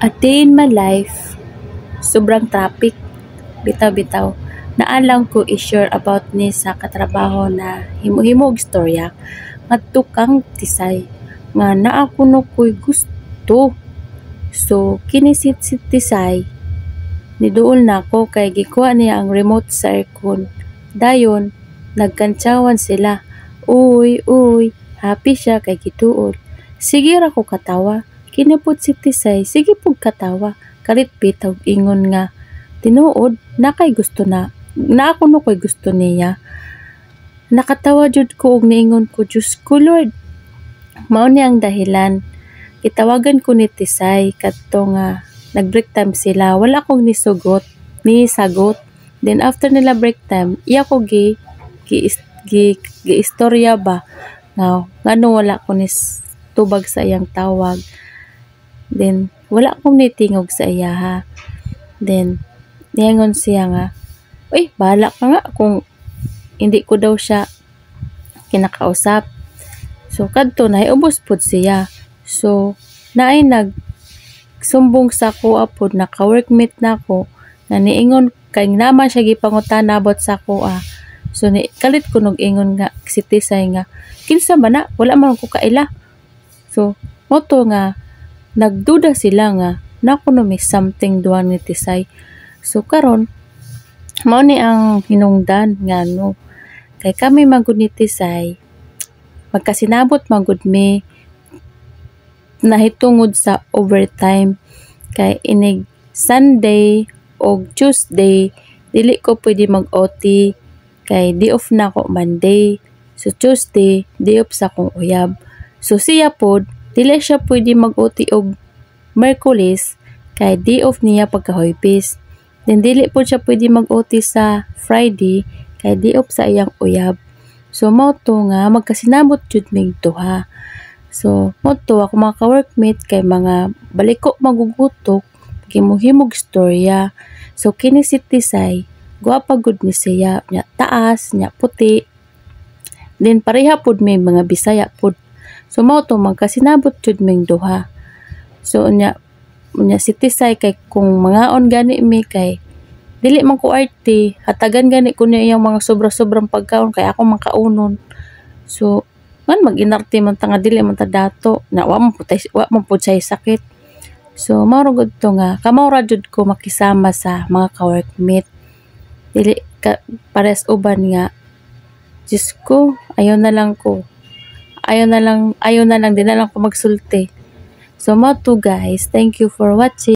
A day in my life, sobrang traffic, bitaw-bitaw. Naalang ko i-share about ni sa katrabaho na himo-himog istorya ngadto kang Tisay nga naa kuno ko'y gusto. So kinisit si Tisay niduol na ako kay gikuha niya ang remote sa aircon. Dayon nagkantsawan sila. Uy, uy, happy siya kay gituol. Sige ra ko katawa. Kinapot si Tisay, sige pug katawa. Kalit bitaw ingon nga tinuod na kay gusto na ako no ko'y gusto niya. Nakatawa jud ko og niingon ko, Diyos ko Lord. Mao ni ang dahilan. Itawagan ko ni Tisay kadto nga nag-break time sila. Wala akong nisagot. Then after nila break time, iya ko gi istorya ba. Ngano wala ko ni tubag sa iyang tawag. Then wala akong nitingog sa iya ha. Then niingon siya nga, uy, bahala ka nga kung hindi ko daw siya kinakausap. So kadto nahiubos pud siya. So naay nagsumbong sa kuha pod na ka-workmate nako na niingon kay naman siya gipangutana about sa kuha. So kalit ko nog ingon nga si Tisay nga kinsa man na wala man ko kaila. So moto nga nagduda sila nga nakuno may something duha ni Tisay. So karon mao ni ang hinungdan nga no kay kami magud ni Tisay magkasinabot magud mi nahitungod sa overtime kay inig Sunday o Tuesday dili ko pwede mag-OT kay di off na ko Monday. So Tuesday di off sa akong uyab. So siya pod dili siya pwede mag-OT og Merkulis kay di off niya pagka-Huwebes. Then dili po siya pwede mag-OT sa Friday kay di off sa iyang uyab. So mao to nga magkasinabot jud mig duha. So mao to ako mga ka-workmate kay mga baliko magugutok himuhimog istorya. So kini si Tisay gwapa gud ni siya nya taas nya puti. Then pareha pud may mga Bisaya pud. So mao to magkasinabot jud mig duha. So nya si Tisay kay kung mangaon gani mi kay dili man ko arte, hatagan gani ko niya yung mga sobra-sobrang pagkaon kay ako makaunon. So man mag-inarte man ta nga dili man ta dato na wa man pud say sakit. So mao gud to nga kamaw ra jud ko makisama sa mga ka-workmate. Dili ka pares uban nga Diyos ko, ayaw na lang din na lang ko magsulti. So mo to guys, thank you for watching.